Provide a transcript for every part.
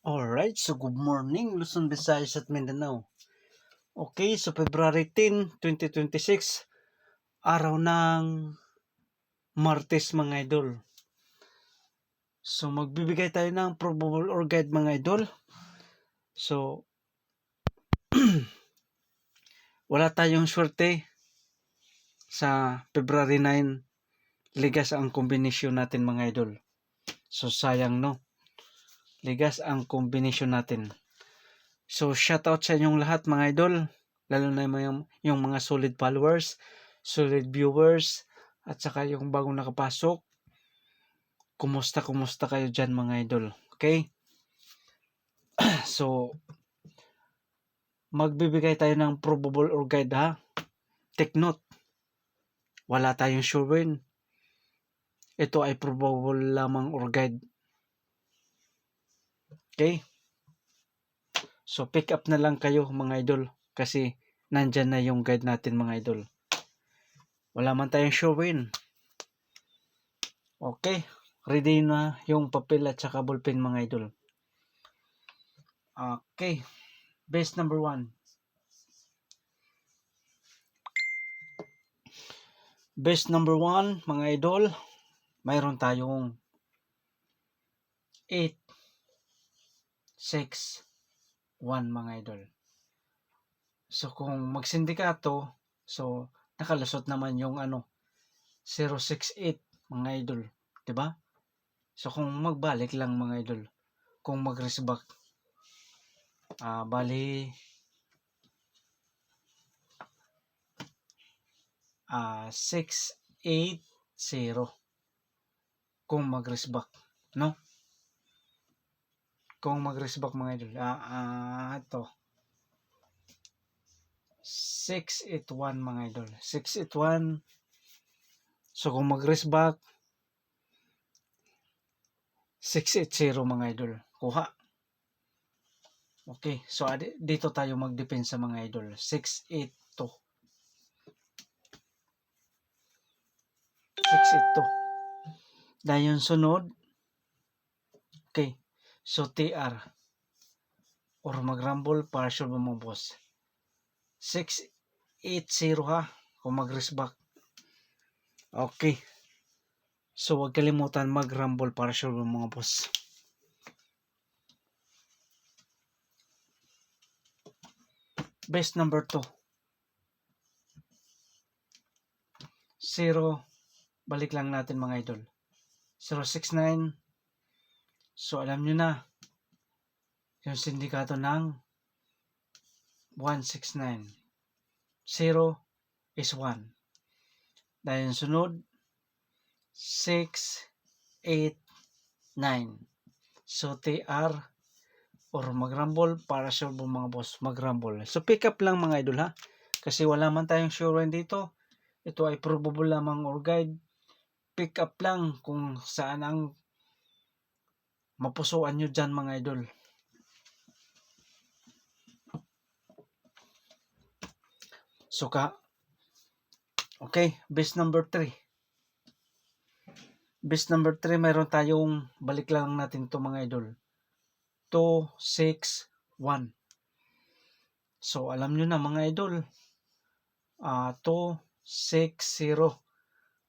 Alright, so good morning Luzon, Visayas at Mindanao. Okay, so February 10, 2026, araw ng Martes mga idol. So magbibigay tayo ng probable or guide mga idol. So wala tayong swerte sa February 9, ligas ang kombinasyon natin mga idol. So sayang no, ligas ang kombinasyon natin. So shoutout sa inyong lahat mga idol, lalo na yung mga solid followers, solid viewers, at saka yung bagong nakapasok. Kumusta kayo dyan mga idol? Okay? So, magbibigay tayo ng probable or guide ha. Take note. Wala tayong sure win. Ito ay probable lamang or guide. Okay? So, pick up na lang kayo mga idol. Kasi, nandyan na yung guide natin mga idol. Wala man tayong sure win. Okay? Ready na yung papel at saka ballpen mga idol. Okay. Base number 1. Base number 1, mga idol, mayroon tayong 8, 6, 1 mga idol. So kung magsindikato, so nakalusot naman yung 068 mga idol, 'di ba? So kung magbalik lang mga idol, kung mag-resback, bali 680 kung mag-resback, no? Kung mag-resback mga idol, ito 681 mga idol. 681. So kung mag-resback 680 mga idol. Kuha. Okay. So dito tayo magdepensa mga idol. 682. 682. Dahil yung sunod. Okay. So TR or mag-rumble partial ba mga boss? 680 ha. Kung mag-resback. Okay. So huwag kalimutan mag-rumble partial ba mga boss? Base number 2. 0. Balik lang natin mga idol. 069. So alam nyo na. Yung sindikato ng 169. 0 is 1. Dahil yung sunod, 6, 8, 9. So, TR or mag-rumble para sure po mga boss, mag-rumble. So, pick up lang mga idol ha. Kasi wala man tayong sure win dito. Ito ay probable lamang or guide. Pick up lang kung saan ang mapusuan nyo dyan mga idol. So, okay, base number 3. Base number 3, mayroon tayong, balik lang natin to mga idol. 2, 6, 1. So, alam nyo na mga idol. 2, 6, 0.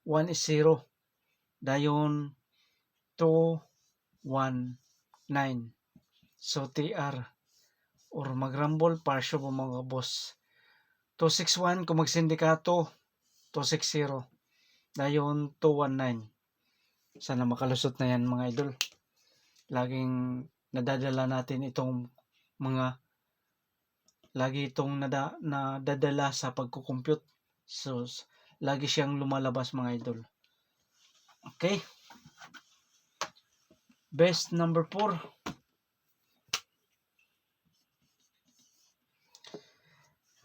1 is 0. Dayon, 2, 1, 9. So, TR or mag-rumble partial po mga boss. 2, 6, 1 kung magsindikato. 2, 6, 0. Dayon, 2, 1, 9. Sana makalusot na yan mga idol. Laging nadadala natin itong lagi itong nadadala sa pagkukompute. So, lagi siyang lumalabas mga idol. Okay. Best number 4.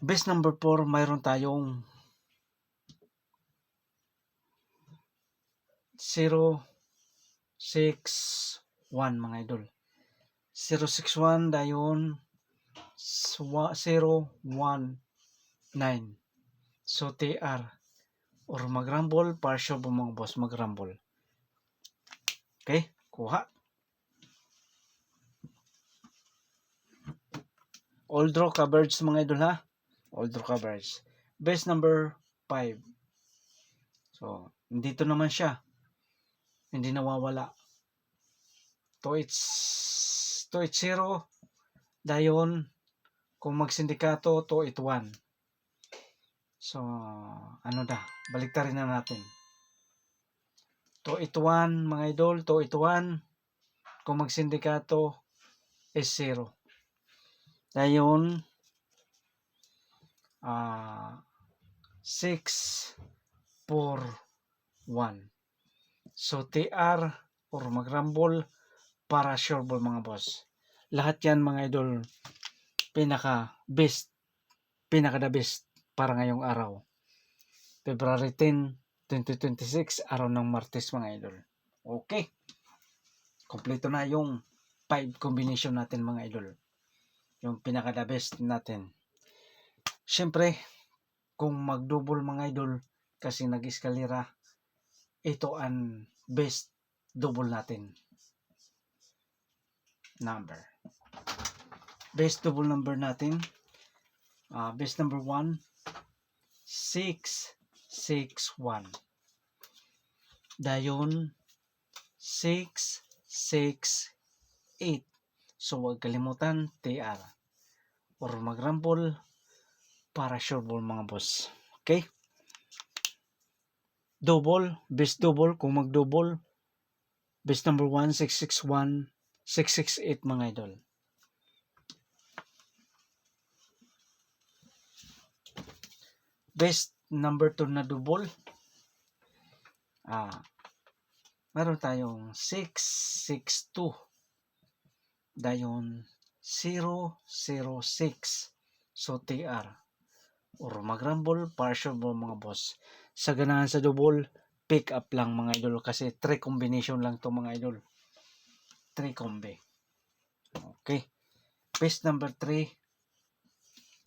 Best number 4, mayroon tayong 0, 6, 1 mga idol. 0, 6, 1 dayon 0, 1, 9. So TR or mag-rumble partial po mga boss, mag-rumble. Okay, kuha. All draw coverage mga idol ha. All draw coverage. Best number 5. So, dito naman siya. Hindi nawawala. 280. Dayon, kung magsindikato, 281. So, ano da? Baliktarin na natin. 281 mga idol, 281. Kung magsindikato is 0. Dayon, 6, 4, 1. So, TR or magrambol para sure ball mga boss. Lahat yan mga idol, pinaka the best para ngayong araw. February 10, 2026, araw ng Martes mga idol. Okay. Kompleto na yung 5 combination natin mga idol. Yung pinaka the best natin. Siyempre, kung mag-double mga idol, kasi nag-eskalera, ito ang best double natin. Number. Best double number natin. Best number 1, 6, 6, 1. Dayon, 6, 6, 8. So, huwag kalimutan, TR. Or magrambol para sure ball mga boss. Okay? Double, best double, kung mag-double, best number 1, 661, 668 mga idol. Best number 2 na double, meron tayong 662. Dayon 006. So TR or magrambol partial ball mga boss. Sa ganahan sa double, pick up lang mga idol kasi 3 combination lang to mga idol. 3 combi. Okay. Best number 3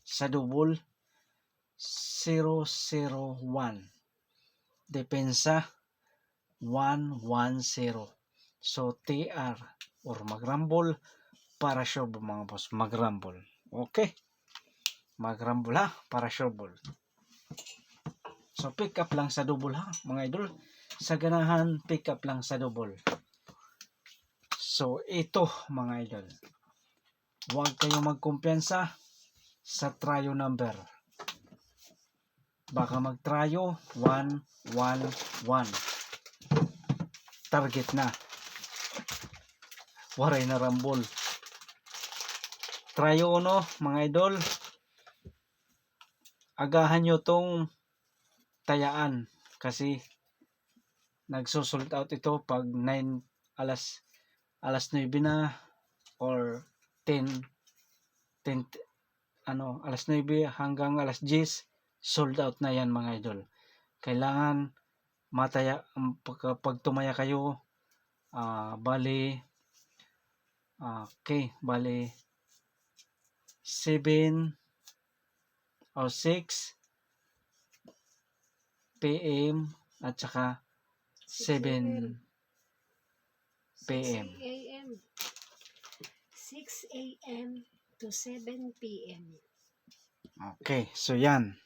sa double 001. Depensa 110. So TR or magrambol para sure ball mga boss. Magrambol. Okay. Magrambol ha para sure ball. So pick up lang sa double ha mga idol. Sa ganahan pick up lang sa double. So ito mga idol. Huwag kayong magkumpiyansa sa trio number. Baka mag-trio 1, 1, 1. Target na. Waray na rambol. Trio uno mga idol. Agahan nyo tong tayaan kasi nagsusold out ito pag alas 9 na or 10 alas 9 hanggang alas 10 sold out na yan mga idol. Kailangan mataya pag tumaya kayo bali 7 o 6 PM at saka 7 PM. 6 AM to 7 PM. Okay, so yan.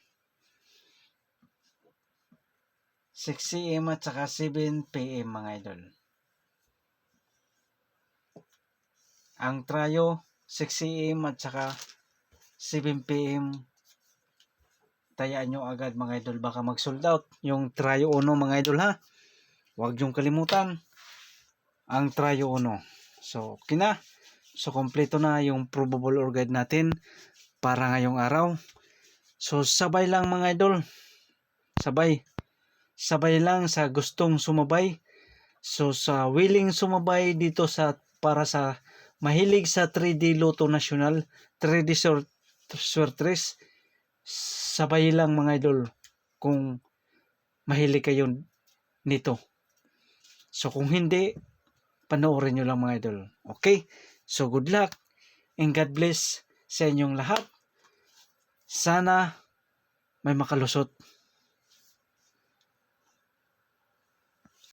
6 AM at saka 7 PM mga idol. Ang trio 6 AM at saka 7 PM. Tayaan nyo agad mga idol, baka mag-sold out yung trio uno mga idol ha. Huwag yung kalimutan ang trio uno. So okay na. So kompleto na yung probable or guide natin para ngayong araw. So sabay lang mga idol. Sabay lang sa gustong sumabay. So sa willing sumabay dito para sa mahilig sa 3D Lotto National, 3D Sortres, sabay lang mga idol kung mahilig kayo nito. So kung hindi, panoorin nyo lang mga idol. Okay? So good luck and God bless sa inyong lahat. Sana may makalusot